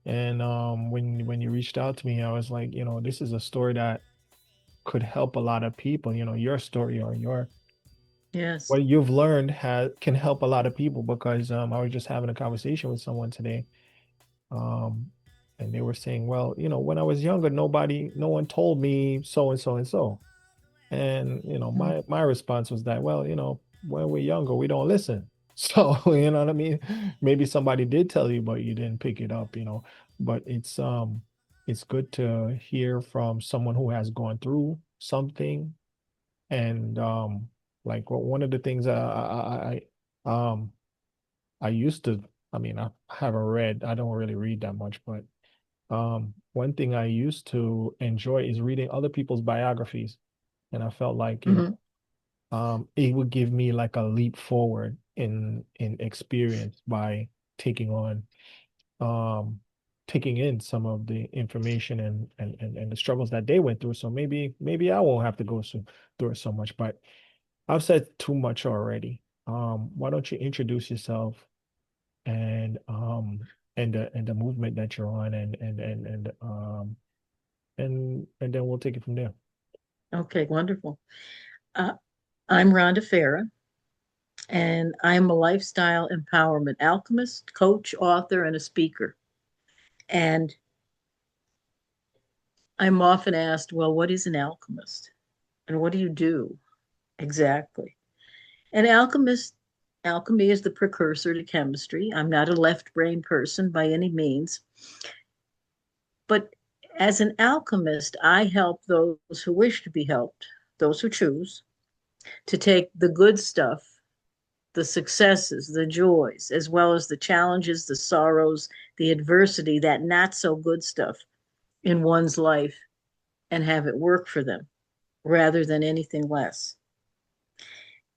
And when you reached out to me, I was like, this is a story that could help a lot of people. Your story or your Yes. what you've learned can help a lot of people because I was just having a conversation with someone today. Um, and they were saying, well, when I was younger, no one told me so and so and so. And Mm. my response was that, well, when we're younger, we don't listen. So, you know what I mean? Maybe somebody did tell you, but you didn't pick it up. But it's good to hear from someone who has gone through something. And like one of the things I used to, I mean, I haven't read, I don't really read that much, but one thing I used to enjoy is reading other people's biographies. And I felt like, Mhm. it would give me like a leap forward in experience by taking on um taking in some of the information and the struggles that they went through. So maybe I won't have to go through it so much, but I've said too much already. Why don't you introduce yourself and the movement that you're on and then we'll take it from there. Okay, wonderful. Uh, I'm Rhonda Farrah, and I'm a lifestyle empowerment alchemist, coach, author, and a speaker. And I'm often asked, well, what is an alchemist? And what do you do exactly? An alchemy is the precursor to chemistry. I'm not a left brain person by any means, but as an alchemist, I help those who wish to be helped, those who choose, to take the good stuff, the successes, the joys, as well as the challenges, the sorrows, the adversity, that not so good stuff in one's life and have it work for them rather than anything less.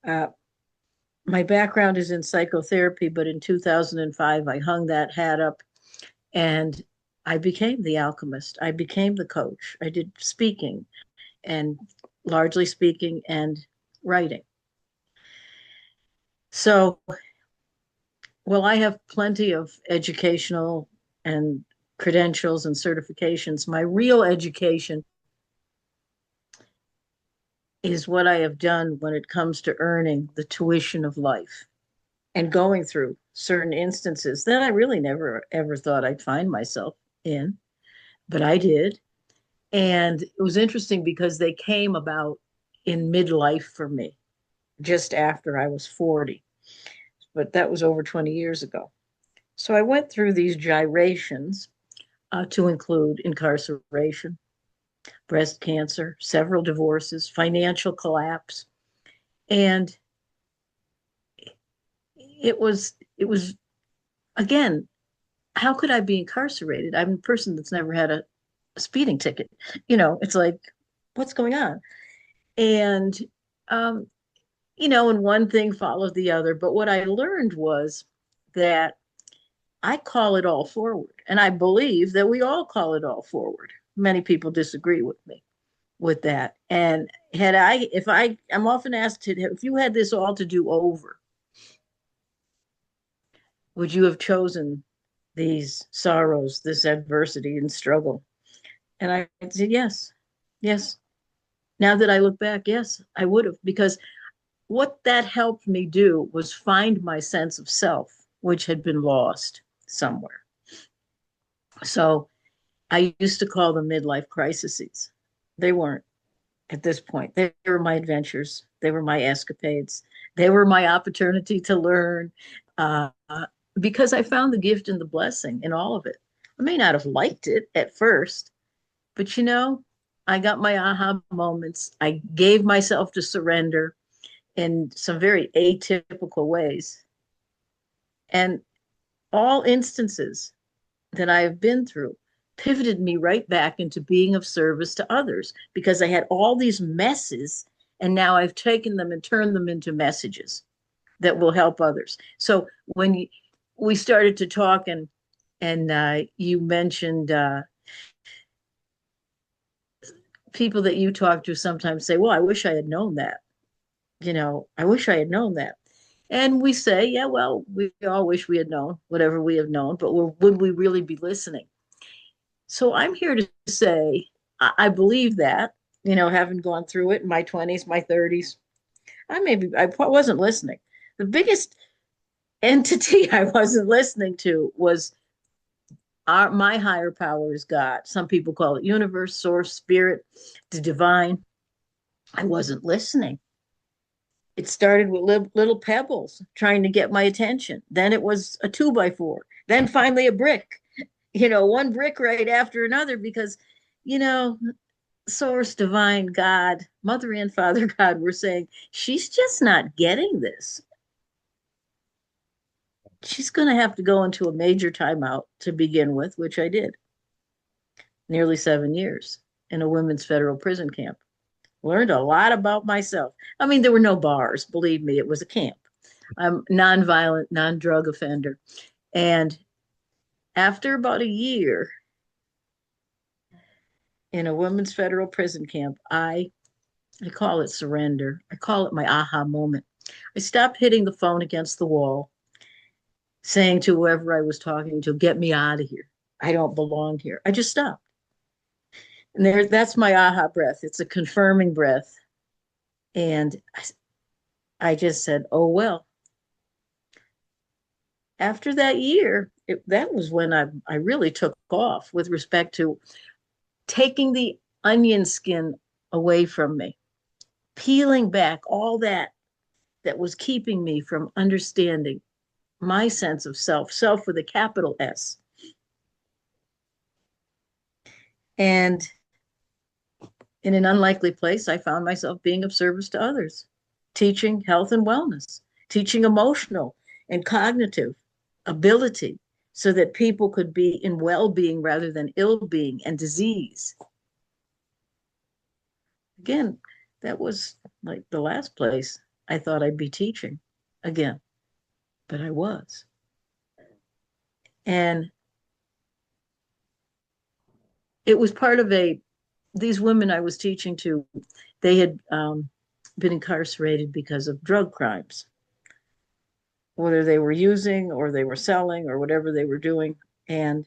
Uh, my background is in psychotherapy, but in 2005, I hung that hat up and I became the alchemist. I became the coach. I did speaking and largely speaking and writing. So, well, I have plenty of educational and credentials and certifications. My real education is what I have done when it comes to earning the tuition of life and going through certain instances that I really never ever thought I'd find myself in, but I did. And it was interesting because they came about in midlife for me, just after I was 40, but that was over 20 years ago. So I went through these gyrations to include incarceration, breast cancer, several divorces, financial collapse. And it was again, how could I be incarcerated? I'm a person that's never had a speeding ticket. It's like, what's going on? And um, and one thing followed the other. But what I learned was that I call it all forward. And I believe that we all call it all forward. Many people disagree with me with that. And I'm often asked, if you had this all to do over, would you have chosen these sorrows, this adversity and struggle? And I said, yes, yes. Now that I look back, yes, I would have, because what that helped me do was find my sense of self, which had been lost somewhere. So I used to call them midlife crises. They weren't at this point. They were my adventures, they were my escapades, they were my opportunity to learn, uh, because I found the gift and the blessing in all of it. I may not have liked it at first, but I got my aha moments. I gave myself to surrender in some very atypical ways. And all instances that I have been through pivoted me right back into being of service to others because I had all these messes and now I've taken them and turned them into messages that will help others. So we started to talk and you mentioned people that you talk to sometimes say, well, I wish I had known that. I wish I had known that. And we say, yeah, well, we all wish we had known whatever we have known, but would we really be listening? So I'm here to say I believe that, having gone through it in my 20s, my 30s, I wasn't listening. The biggest entity I wasn't listening to was my higher power is God. Some people call it universe, source, spirit, the divine. I wasn't listening. It started with little pebbles trying to get my attention. Then it was a 2x4. Then finally a brick, one brick right after another because, you know, source, divine, God, mother and father God were saying, she's just not getting this. She's going to have to go into a major timeout to begin with, which I did nearly 7 years in a women's federal prison camp. Learned a lot about myself. I mean, there were no bars, believe me, it was a camp. I'm nonviolent, non-drug offender. And after about a year in a women's federal prison camp, I call it surrender. I call it my aha moment. I stopped hitting the phone against the wall, saying to whoever I was talking to, get me out of here. I don't belong here. I just stopped. And that's my aha breath. It's a confirming breath. And I just said, oh, well. After that year, that was when I really took off with respect to taking the onion skin away from me, peeling back all that was keeping me from understanding my sense of self with a capital S. And in an unlikely place, I found myself being of service to others, teaching health and wellness, teaching emotional and cognitive ability so that people could be in well-being rather than ill-being and disease. Again, that was like the last place I thought I'd be teaching again, but I was. And it was part of these women I was teaching to, they had been incarcerated because of drug crimes, whether they were using or they were selling or whatever they were doing. And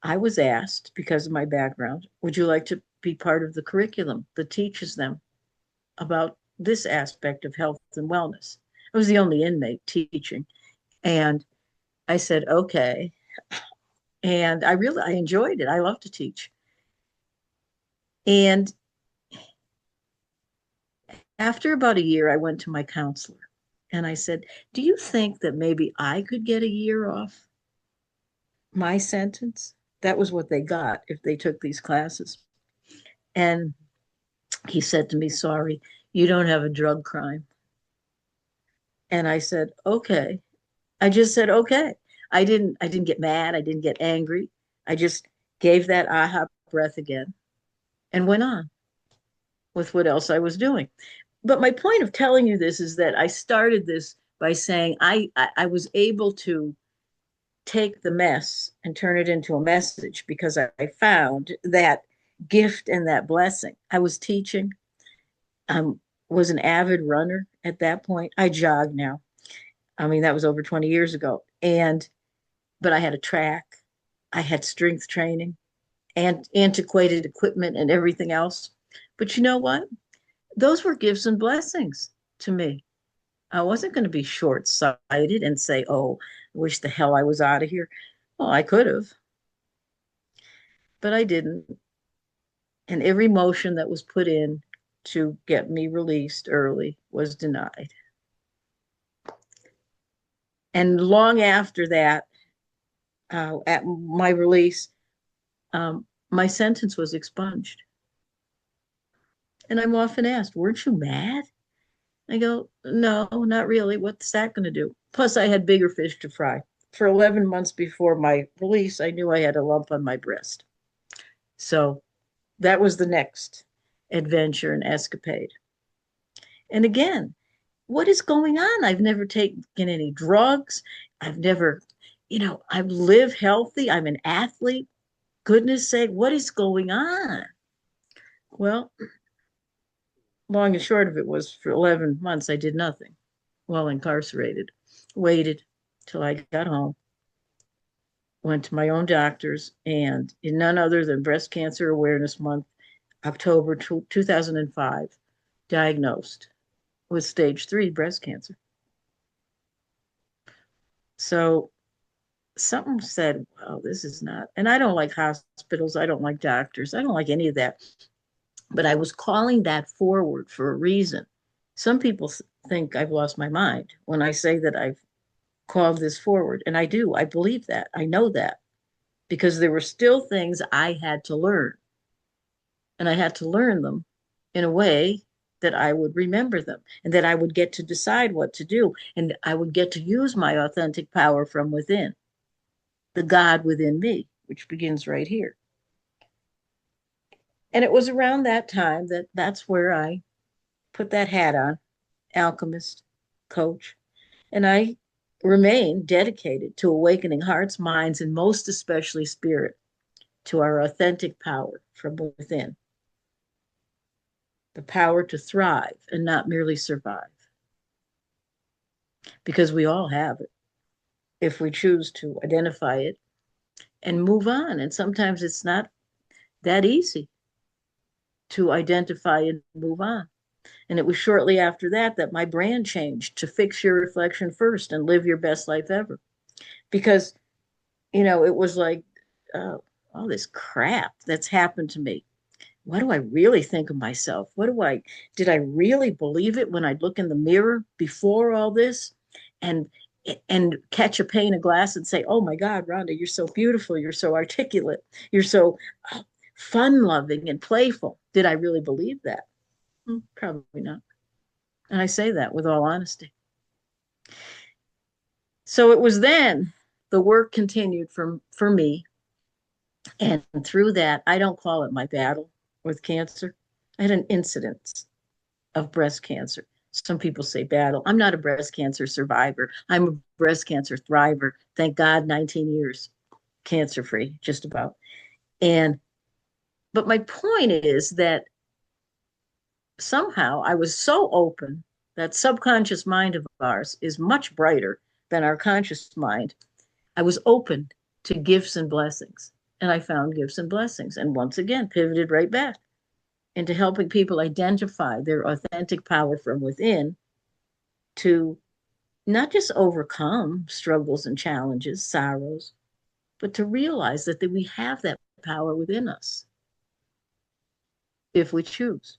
I was asked, because of my background, would you like to be part of the curriculum that teaches them about this aspect of health and wellness? I was the only inmate teaching. And I said, okay. And I enjoyed it. I love to teach. And after about a year, I went to my counselor and I said, do you think that maybe I could get a year off my sentence? That was what they got if they took these classes. And he said to me, sorry, you don't have a drug crime. And I said, okay. I just said, okay. I didn't get mad. I didn't get angry. I just gave that aha breath again and went on with what else I was doing. But my point of telling you this is that I started this by saying I was able to take the mess and turn it into a message because I found that gift and that blessing. I was teaching, was an avid runner at that point. I jog now. I mean, that was over 20 years ago. But I had a track, I had strength training and antiquated equipment and everything else. But you know what? Those were gifts and blessings to me. I wasn't going to be short sighted and say, oh, I wish the hell I was out of here. Well, I could have, but I didn't. And every motion that was put in to get me released early was denied. And long after that, at my release, my sentence was expunged. And I'm often asked, weren't you mad? I go, no, not really. What's that going to do? Plus, I had bigger fish to fry. For 11 months before my release, I knew I had a lump on my breast. So that was the next adventure and escapade. And again, what is going on? I've never taken any drugs. I've never, I live healthy. I'm an athlete. Goodness sake, what is going on? Well, long and short of it was for 11 months, I did nothing while incarcerated, waited till I got home. went to my own doctors, and in none other than Breast Cancer Awareness Month, October 2005, diagnosed with stage 3 breast cancer. So something said, "Oh, this is not," and I don't like hospitals. I don't like doctors. I don't like any of that. But I was calling that forward for a reason. Some people think I've lost my mind when I say that I've called this forward. And I do. I believe that. I know that because there were still things I had to learn. And I had to learn them in a way that I would remember them and that I would get to decide what to do. And I would get to use my authentic power from within, the God within me, which begins right here. And it was around that time that that's where I put that hat on, alchemist, coach, and I remain dedicated to awakening hearts, minds, and most especially spirit to our authentic power from within, the power to thrive and not merely survive, because we all have it if we choose to identify it and move on. And sometimes it's not that easy to identify and move on. And it was shortly after that that my brand changed to fix your reflection first and live your best life ever. Because, it was like, all this crap that's happened to me. What do I really think of myself? Did I really believe it when I'd look in the mirror before all this and catch a pane of glass and say, oh my God, Rhonda, you're so beautiful. You're so articulate. You're so fun loving and playful. Did I really believe that? Probably not. And I say that with all honesty. So it was then the work continued for me. And through that, I don't call it my battle with cancer. I had an incidence of breast cancer. Some people say battle. I'm not a breast cancer survivor. I'm a breast cancer thriver. Thank God, 19 years cancer free, just about. But my point is that somehow I was so open. That subconscious mind of ours is much brighter than our conscious mind. I was open to gifts and blessings, and I found gifts and blessings, and once again pivoted right back into helping people identify their authentic power from within to not just overcome struggles and challenges, sorrows, but to realize that we have that power within us if we choose.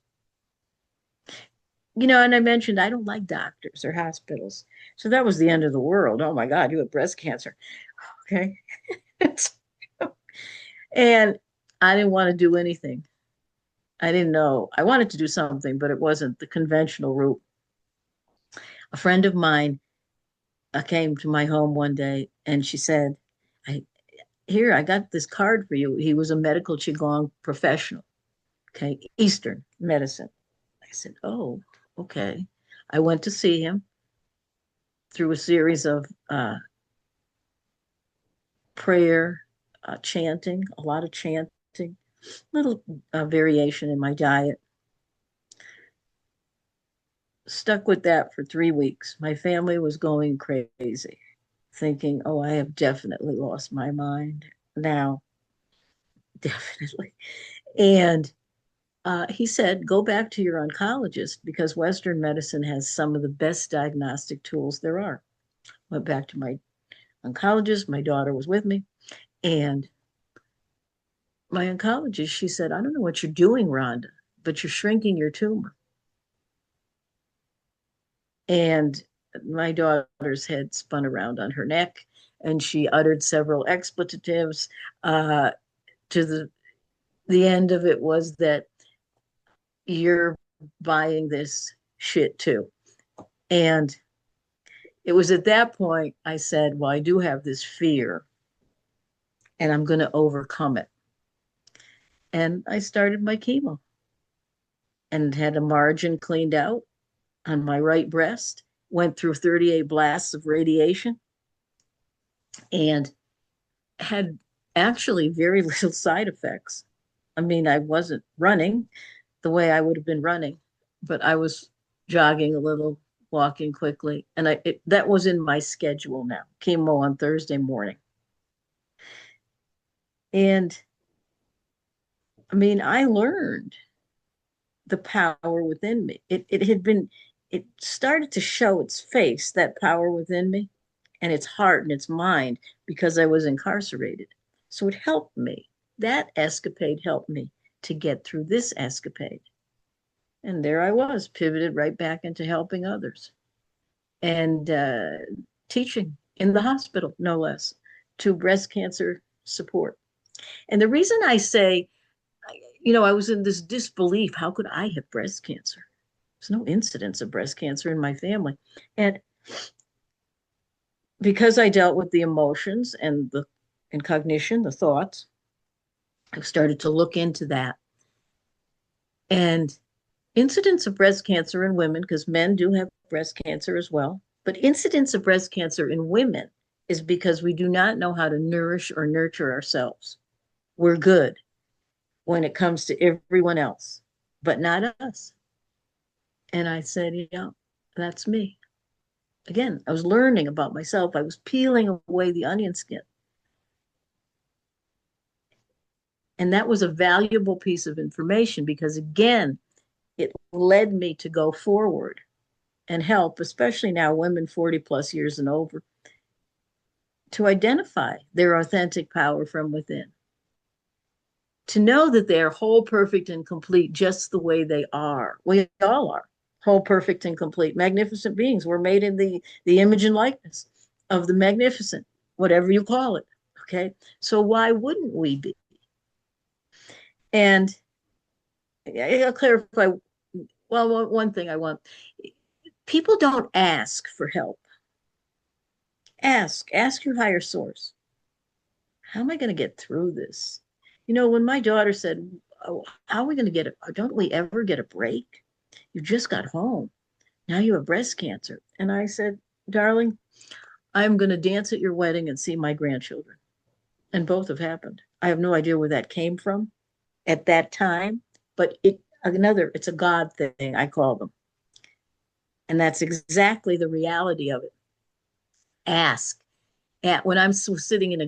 And I mentioned I don't like doctors or hospitals. So that was the end of the world. Oh my God, you have breast cancer. Okay. And I didn't want to do anything. I didn't know. I wanted to do something, but it wasn't the conventional route. A friend of mine came to my home one day and she said, I got this card for you. He was a medical Qigong professional, okay, Eastern medicine. I said, oh, okay. I went to see him through a series of prayer, chanting, a lot of chanting, little variation in my diet. Stuck with that for 3 weeks. My family was going crazy, thinking, oh, I have definitely lost my mind now. Definitely. And he said, go back to your oncologist because Western medicine has some of the best diagnostic tools there are. Went back to my oncologist. My daughter was with me. And my oncologist, she said, I don't know what you're doing, Rhonda, but you're shrinking your tumor. And my daughter's head spun around on her neck and she uttered several expletives. To the end of it was that you're buying this shit too. And it was at that point I said, well, I do have this fear and I'm going to overcome it. And I started my chemo and had a margin cleaned out on my right breast, went through 38 blasts of radiation, and had actually very little side effects. I mean, I wasn't running the way I would have been running, but I was jogging a little, walking quickly. And that was in my schedule now, chemo on Thursday morning. And I mean, I learned the power within me. It started to show its face, that power within me, and its heart and its mind, because I was incarcerated. So it helped me. That escapade helped me to get through this escapade. And there I was, pivoted right back into helping others and teaching in the hospital, no less, to breast cancer support. And the reason I say, I was in this disbelief. How could I have breast cancer? There's no incidence of breast cancer in my family. And because I dealt with the emotions and cognition, the thoughts, I started to look into that. And incidence of breast cancer in women, because men do have breast cancer as well, but incidence of breast cancer in women is because we do not know how to nourish or nurture ourselves. We're good when it comes to everyone else, but not us. And I said, yeah, that's me. Again, I was learning about myself. I was peeling away the onion skin. And that was a valuable piece of information because, again, it led me to go forward and help, especially now women 40 plus years and over, to identify their authentic power from within, to know that they are whole, perfect, and complete just the way they are. We all are whole, perfect, and complete, magnificent beings. We're made in the image and likeness of the magnificent, whatever you call it. Okay. So why wouldn't we be? And I'll clarify. Well, one thing I want, people don't ask for help. Ask your higher source. How am I going to get through this? When my daughter said, oh, how are we going to get it? Don't we ever get a break? You just got home. Now you have breast cancer. And I said, darling, I'm going to dance at your wedding and see my grandchildren. And both have happened. I have no idea where that came from at that time, but it's a God thing, I call them. And that's exactly the reality of it. Ask. When I'm sitting on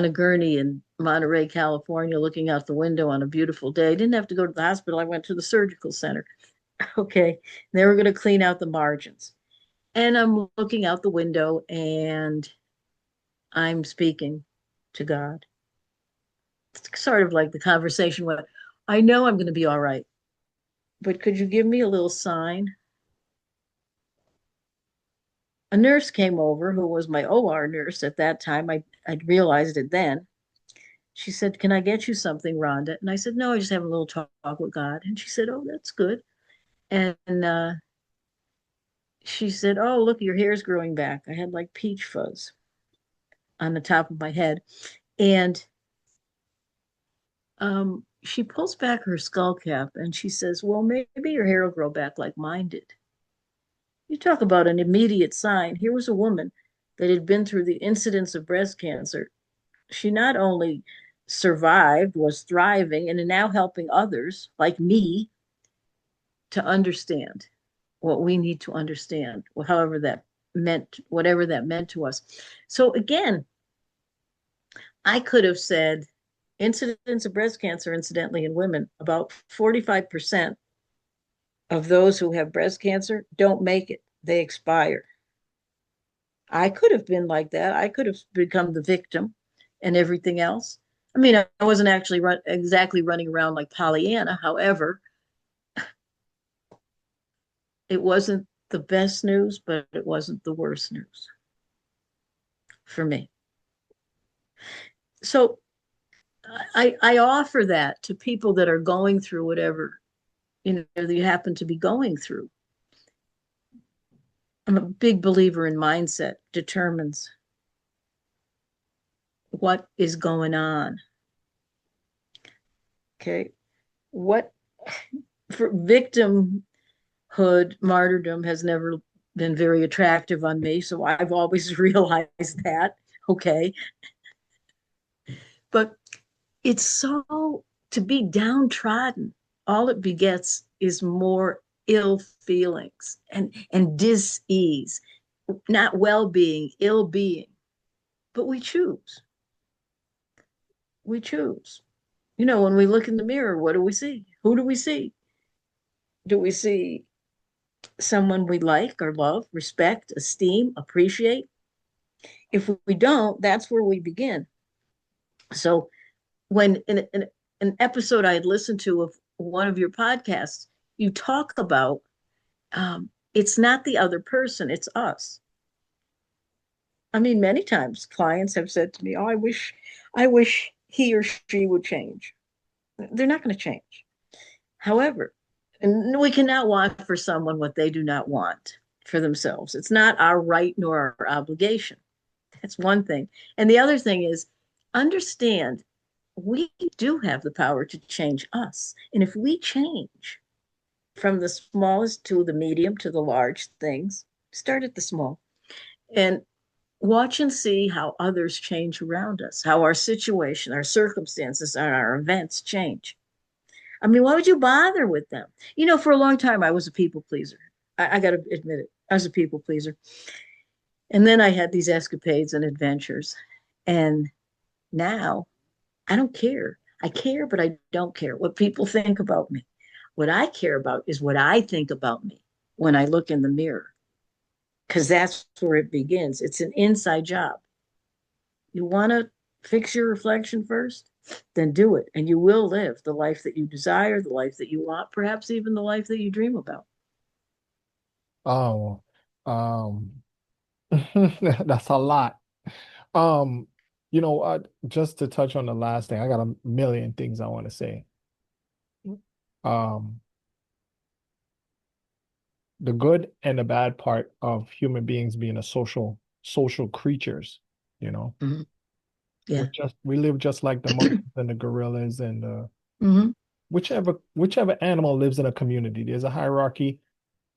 a gurney in Monterey, California, looking out the window on a beautiful day. I didn't have to go to the hospital. I went to the surgical center. Okay. They were going to clean out the margins. And I'm looking out the window and I'm speaking to God. It's sort of like the conversation where I know I'm going to be all right, but could you give me a little sign? A nurse came over who was my OR nurse at that time. I realized it then. She said, "Can I get you something, Rhonda?" And I said, "No, I just have a little talk with God." And she said, "Oh, that's good." And she said, "Oh, look, your hair's growing back." I had like peach fuzz on the top of my head. And she pulls back her skull cap and she says, "Well, maybe your hair will grow back like mine did." You talk about an immediate sign. Here was a woman that had been through the incidence of breast cancer. She not only survived, was thriving, and now helping others like me to understand what we need to understand, however that meant, whatever that meant to us. So again, I could have said incidence of breast cancer, incidentally, in women, about 45% of those who have breast cancer don't make it, they expire. I could have been like that. I could have become the victim and everything else. I mean, I wasn't actually exactly running around like Pollyanna. However, it wasn't the best news, but it wasn't the worst news for me. So I offer that to people that are going through whatever that you happen to be going through. I'm a big believer in mindset determines what is going on. Okay. What for victimhood, martyrdom has never been very attractive on me. So I've always realized that. Okay. But it's so to be downtrodden, all it begets is more ill feelings and dis-ease, not well-being, ill-being. But we choose. we choose. When we look in the mirror, what do we see? Who do we see? Do we see someone we like or love, respect, esteem, appreciate? If we don't, that's where we begin. So when in an episode I had listened to of one of your podcasts, you talk about it's not the other person, it's us. I mean, many times clients have said to me, "Oh, I wish he or she would change." They're not going to change. However, and we cannot want for someone what they do not want for themselves. It's not our right nor our obligation. That's one thing. And the other thing is understand we do have the power to change us. And if we change from the smallest to the medium to the large things, start at the small and watch and see how others change around us, how our situation, our circumstances, and our events change. I mean, why would you bother with them? For a long time, I was a people pleaser. I got to admit it. I was a people pleaser. And then I had these escapades and adventures. And now I don't care. I care, but I don't care what people think about me. What I care about is what I think about me when I look in the mirror, because that's where it begins. It's an inside job. You want to fix your reflection first? Then do it. And you will live the life that you desire, the life that you want, perhaps even the life that you dream about. Oh, um, that's a lot. Um, just to touch on the last thing, I got a million things I want to say. Um, the good and the bad part of human beings being a social creatures, you know. Mm-hmm. Yeah. We live just like the monkeys and the gorillas and Mm-hmm. whichever animal lives in a community. There's a hierarchy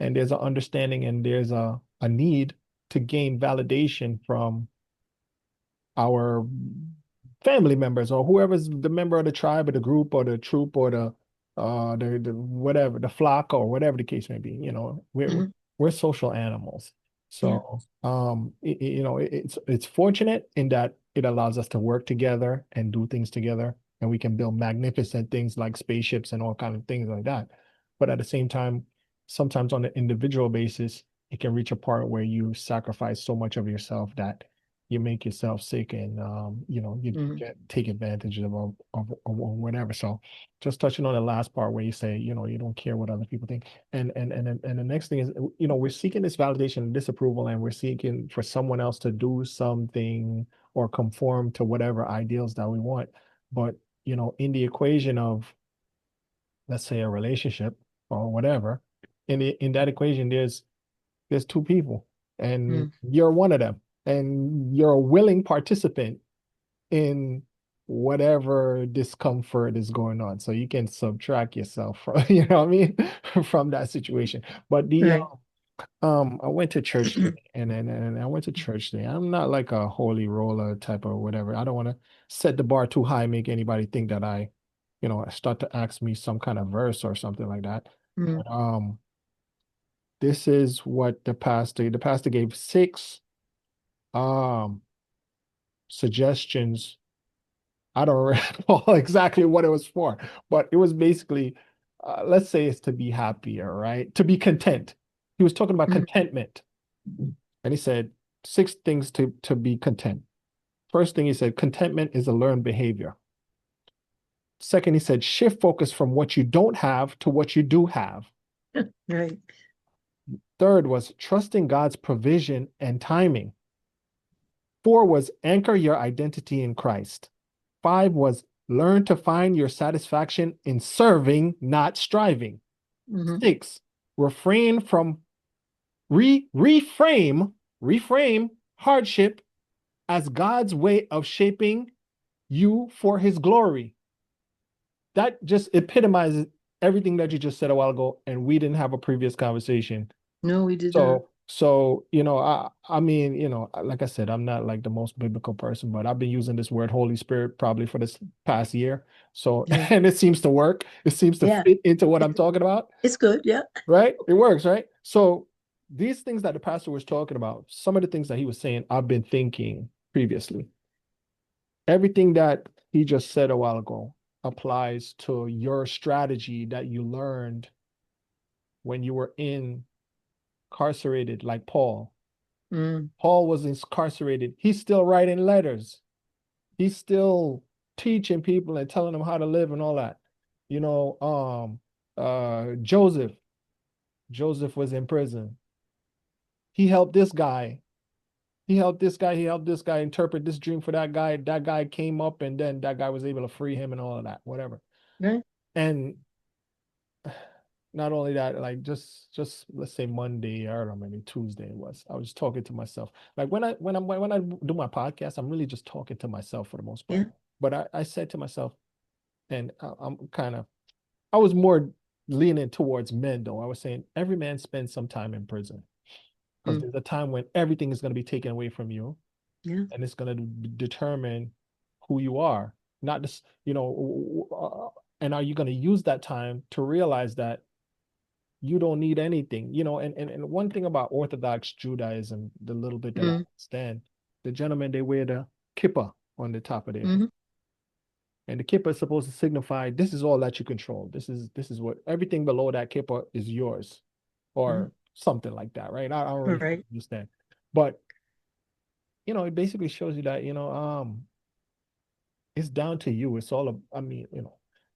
and there's an understanding and there's a need to gain validation from our family members or whoever's the member of the tribe or the group or the troop or the whatever the flock or whatever the case may be. Mm-hmm. We're social animals. Yeah. So it's fortunate in that it allows us to work together and do things together, and we can build magnificent things like spaceships and all kind of things like that. But at the same time, sometimes on an individual basis, it can reach a part where you sacrifice so much of yourself that you make yourself sick and you Mm-hmm. get take advantage of whatever. So just touching on the last part where you say, you don't care what other people think. And the next thing is, we're seeking this validation and disapproval, and we're seeking for someone else to do something or conform to whatever ideals that we want. But in the equation of, let's say, a relationship or whatever, in that equation, there's two people, and Mm-hmm. you're one of them, and you're a willing participant in whatever discomfort is going on. So you can subtract yourself from, you know what I mean, from that situation. But Right. I went to church today, and I went to church today. I'm not like a holy roller type or whatever. I don't want to set the bar too high, make anybody think that start to ask me some kind of verse or something like that. Mm-hmm. But this is what the pastor gave six um suggestions. I don't recall exactly what it was for, but it was basically, let's say it's to be happier, right? To be content. He was talking about contentment, and he said six things to be content. First thing he said, contentment is a learned behavior. Second, he said, shift focus from what you don't have to what you do have. Right. Third was trusting God's provision and timing. Four was anchor your identity in Christ. Five was learn to find your satisfaction in serving, not striving. Mm-hmm. Six, refrain from reframe hardship as God's way of shaping you for his glory. That just epitomizes everything that you just said a while ago, and we didn't have a previous conversation. No, we did not. So I mean, like I said, I'm not like the most biblical person, but I've been using this word Holy Spirit probably for this past year. So, Yeah. and it seems to work. It seems to Yeah. fit into what It, I'm talking about, it's good. Yeah. right? It works, right? So these things that the pastor was talking about, some of the things that he was saying, I've been thinking previously. Everything that he just said a while ago applies to your strategy that you learned when you were incarcerated, like Paul. Mm. Paul was incarcerated. He's still writing letters. He's still teaching people and telling them how to live and all that. You know, Joseph. Joseph was in prison. He helped this guy. He helped this guy. He helped this guy interpret this dream for that guy. That guy came up, and then that guy was able to free him and all of that, whatever. Right. And not only that, like just let's say Monday or maybe Tuesday it was. I was talking to myself. Like when I do my podcast, I'm really just talking to myself for the most part. Yeah. But I said to myself, and I'm kind of I was more leaning towards men though. I was saying every man spends some time in prison because Mm. there's a time when everything is going to be taken away from you, Yeah. and it's going to determine who you are. Not just and are you going to use that time to realize that you don't need anything, and one thing about Orthodox Judaism, the little bit that I Mm. understand, the gentlemen they wear the kippah on the top of their head. Mm. And the kippah is supposed to signify this is all that you control. This is what everything below that kippah is yours, Mm. or something like that, right? I don't really Right. understand. But it basically shows you that, it's down to you. It's all I mean,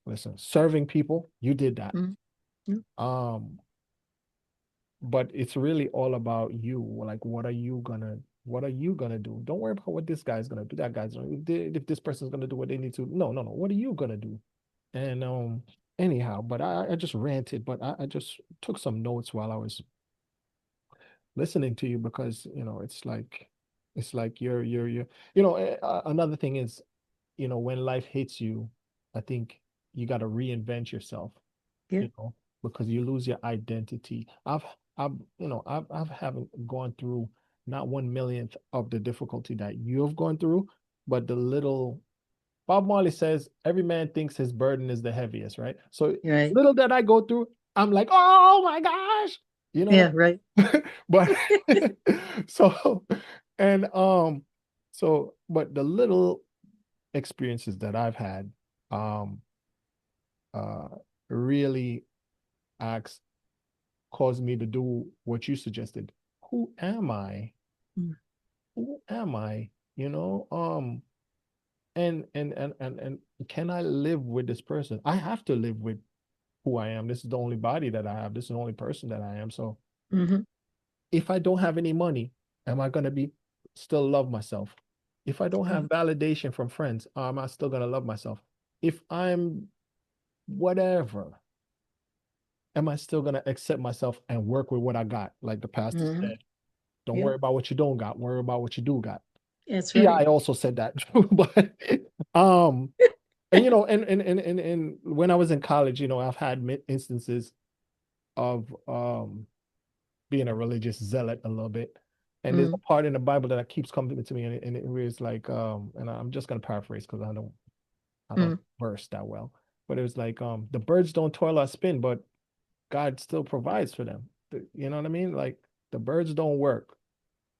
listen, serving people, you did that. Mm. Mm. Um, but it's really all about you. Like, what are you gonna do? Don't worry about what this guy's gonna do. That guy's gonna if this person's gonna do what they need to. No, no, no. What are you gonna do? And anyhow, but I just ranted, but I just took some notes while I was listening to you because it's like you're another thing is when life hits you, I think you got to reinvent yourself, Yeah. you know, because you lose your identity. I've haven't gone through not 1 millionth of the difficulty that you have gone through, but the little Bob Marley says every man thinks his burden is the heaviest, right? So Right. little that I go through, I'm like, oh my gosh, you know what Yeah. Right. I mean? But so and but the little experiences that I've had um uh really acts caused me to do what you suggested. Who am I? Mm. Who am I? You know, and can I live with this person? I have to live with who I am. This is the only body that I have. This is the only person that I am. So Hmm. if I don't have any money, am I gonna be still love myself? If I don't have Right. validation from friends, am I still gonna love myself? If I'm whatever, am I still gonna accept myself and work with what I got? Like the pastor Hmm. said, don't Yeah. worry about what you don't got, worry about what you do got. That's Yeah, right. I also said that. But um and when I was in college, I've had instances of being a religious zealot a little bit. And there's a Mm. part in the Bible that keeps coming to me, and it was like, and I'm just gonna paraphrase because I don't Mm. verse that well. But it was like, the birds don't toil or spin, but God still provides for them. You know what I mean? Like the birds don't work,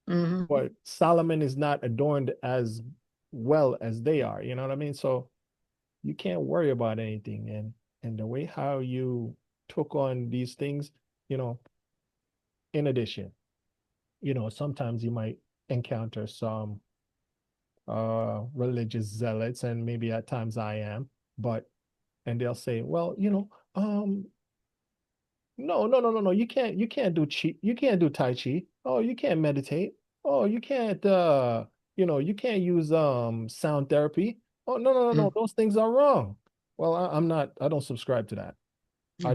Hmm. but Solomon is not adorned as well as they are. You know what I mean? So you can't worry about anything, and the way how you took on these things, you know, in addition, sometimes you might encounter some religious zealots, and maybe at times I am, but and they'll say, well, no, no, no, no, no, you can't do you can't do Tai Chi. Oh, you can't meditate. Oh, you can't you can't use sound therapy. Oh, no, no, no, no, Mm. those things are wrong. Well, I don't subscribe to that. I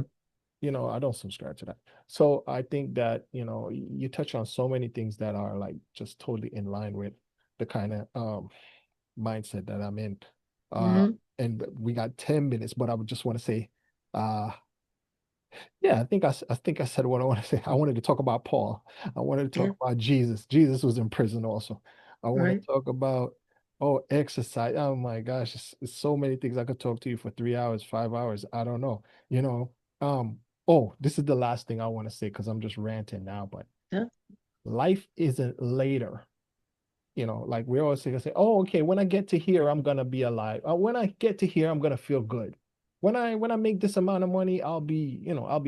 Mm. I don't subscribe to that. So I think that, you touch on so many things that are like just totally in line with the kind of mindset that I'm in. Uh Hmm. and we got 10 minutes, but I would just want to say, uh yeah, I think I said what I want to say. I wanted to talk about Paul. I wanted to Yeah. talk about Jesus. Jesus was in prison also. I want to Right. talk about exercise. Oh my gosh, it's so many things I could talk to you for 3 hours, 5 hours. I don't know. You know, this is the last thing I want to say because I'm just ranting now, but Yeah. life isn't later. like we always say, oh, okay, when I get to here, I'm gonna be alive. When I get to here, I'm gonna feel good. When I make this amount of money, I'll be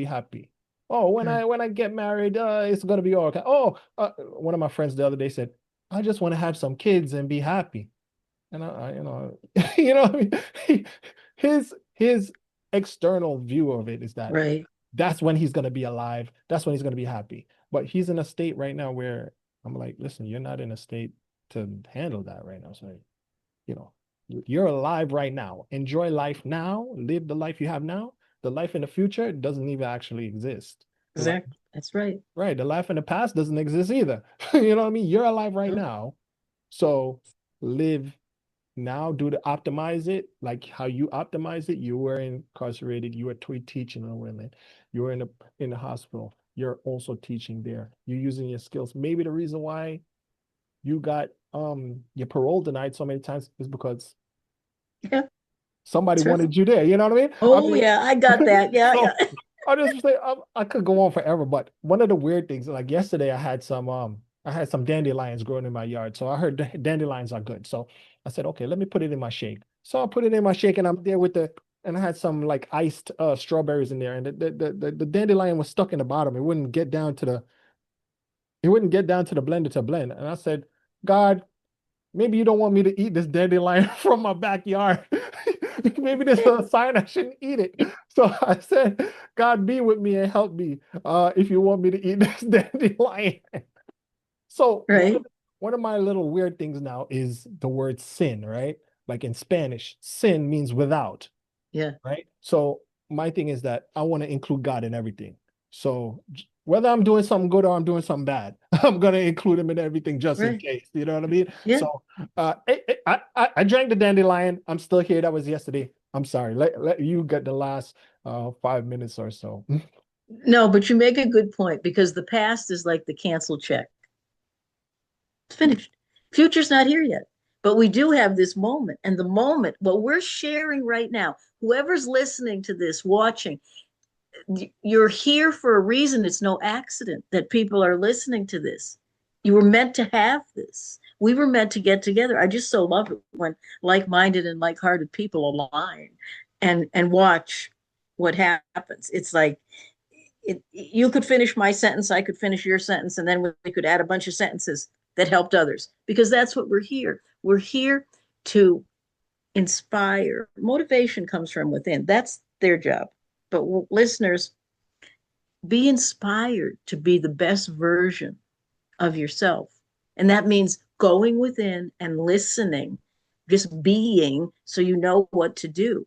happy. Oh, Mm. when I get married, it's gonna be all okay. Oh, one of my friends the other day said, I just want to have some kids and be happy. And what I mean? His external view of it is that Right. that's when he's gonna be alive. That's when he's gonna be happy. But he's in a state right now where I'm like, listen, you're not in a state to handle that right now. So, you know, you're alive right now. Enjoy life now. Live the life you have now. The life in the future doesn't even actually exist. The life, Exactly. That's right. right? The life in the past doesn't exist either. You know what I mean? You're alive right Nope. now. So live now, do to optimize it like how you optimize it. You were incarcerated, you were teaching on women, you were in the hospital, you're also teaching there, you're using your skills. Maybe the reason why you got your parole denied so many times is because Yeah, somebody that's right. wanted you there. You know what I mean? I Oh mean, yeah, I got that. Yeah, so yeah. I just say I could go on forever, but one of the weird things, like yesterday, I had some dandelions growing in my yard, so I heard dandelions are good. So I said, okay, let me put it in my shake. So I put it in my shake, and I'm there with and I had some like iced strawberries in there, and the dandelion was stuck in the bottom. It wouldn't get down to the blender to blend. And I said, God, maybe you don't want me to eat this dandelion from my backyard. Maybe this is a sign I shouldn't eat it. So I said, God, be with me and help me if you want me to eat this dandelion. So Right. one of my little weird things now is the word sin, right? Like in Spanish, sin means without, Yeah. right? So my thing is that I want to include God in everything. So whether I'm doing something good or I'm doing something bad, I'm gonna include him in everything just in Right. case. You know what I mean? Yeah. So I drank the dandelion. I'm still here. That was yesterday. I'm sorry. Let you get the last 5 minutes or so. No, but you make a good point because the past is like the canceled check. It's finished. Future's not here yet. But we do have this moment. And the moment, what we're sharing right now, whoever's listening to this, watching, you're here for a reason. It's no accident that people are listening to this. You were meant to have this. We were meant to get together. I just so love it when like-minded and like-hearted people align and watch what happens. It's like you could finish my sentence, I could finish your sentence, and then we could add a bunch of sentences that helped others because that's what we're here. We're here to inspire. Motivation comes from within. That's their job. But listeners, be inspired to be the best version of yourself. And that means going within and listening, just being so you know what to do.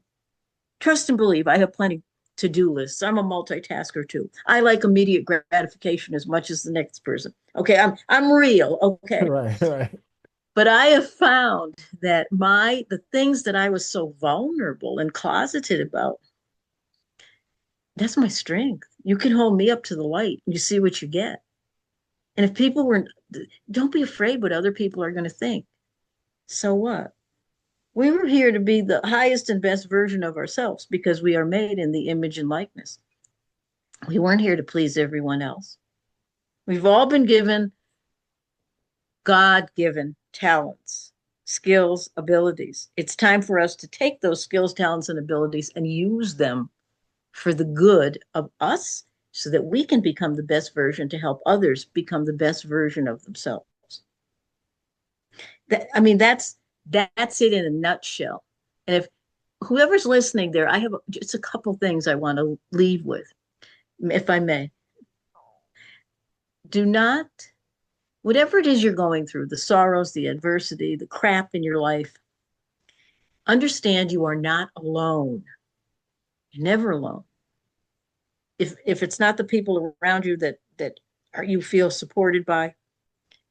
Trust and believe. I have plenty to-do lists. I'm a multitasker too. I like immediate gratification as much as the next person. Okay, I'm real. Okay. Right, right. But I have found that the things that I was so vulnerable and closeted about, that's my strength. You can hold me up to the light and you see what you get. And if people weren't, don't be afraid what other people are going to think. So what? We were here to be the highest and best version of ourselves because we are made in the image and likeness. We weren't here to please everyone else. We've all been given God given talents, skills, abilities. It's time for us to take those skills, talents, and abilities and use them for the good of us so that we can become the best version to help others become the best version of themselves. I mean, that's it in a nutshell. And if whoever's listening there, I have just a couple things I want to leave with, if I may. Do not, whatever it is you're going through, the sorrows, the adversity, the crap in your life, understand you are not alone. You're never alone. If it's not the people around you that you feel supported by,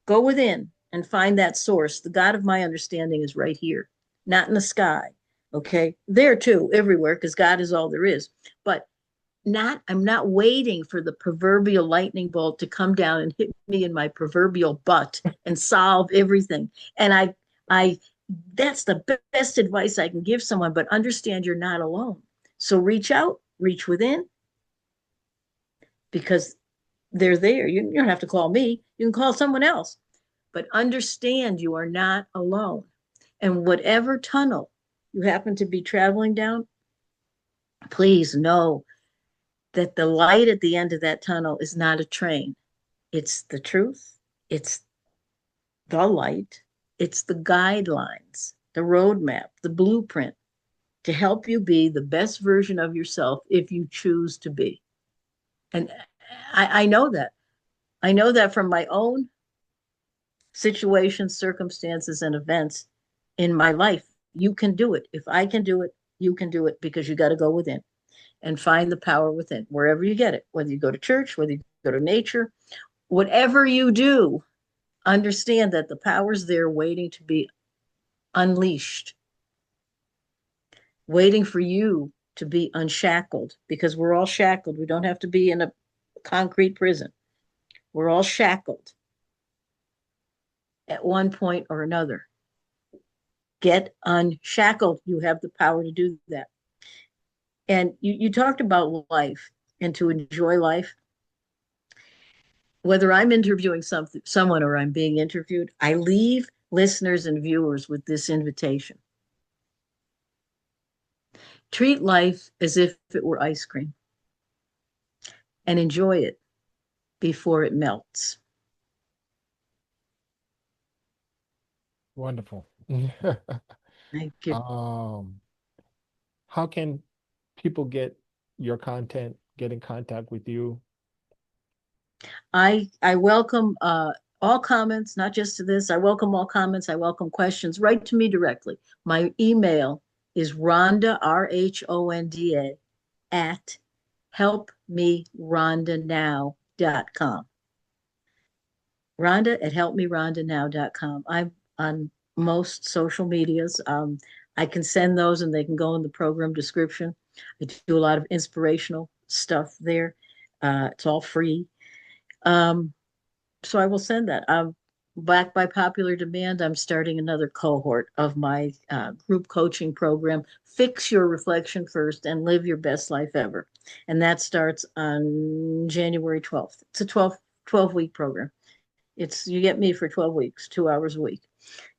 go within and find that source. The God of my understanding is right here, not in the sky. Okay, there too, everywhere, because God is all there is. But I'm not waiting for the proverbial lightning bolt to come down and hit me in my proverbial butt and solve everything. And I that's the best advice I can give someone, but understand you're not alone. So reach out, reach within, because they're there. You don't have to call me. You can call someone else. but understand you are not alone. And whatever tunnel you happen to be traveling down, please know that the light at the end of that tunnel is not a train. It's the truth. It's the light. It's the guidelines, the roadmap, the blueprint to help you be the best version of yourself if you choose to be. And I know that. I know that from my own situations, circumstances, and events in my life. You can do it. If I can do it, you can do it because you got to go within and find the power within wherever you get it, whether you go to church, whether you go to nature, whatever you do, understand that the power's there waiting to be unleashed, waiting for you to be unshackled because we're all shackled. We don't have to be in a concrete prison. We're all shackled at one point or another. Get unshackled. You have the power to do that. And you talked about life and to enjoy life. Whether I'm interviewing someone or I'm being interviewed, I leave listeners and viewers with this invitation. Treat life as if it were ice cream and enjoy it before it melts. Wonderful. Thank you. Um, how can people get your content, get in contact with you? I welcome all comments, not just to this. I welcome all comments. I welcome questions. Write to me directly. My email is Rhonda, RHONDA, at helpmerondanow.com. Rhonda at helpmerondanow.com. I'm on most social medias. I can send those and they can go in the program description. I do a lot of inspirational stuff there. It's all free. Um, so I will send that. Back by popular demand, I'm starting another cohort of my group coaching program. Fix your reflection first and live your best life ever. And that starts on January 12th. It's a 12-week program. It's you get me for 12 weeks, 2 hours a week.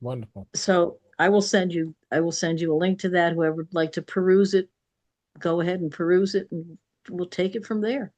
Wonderful. So I will send you a link to that. Whoever would like to peruse it, go ahead and peruse it and we'll take it from there.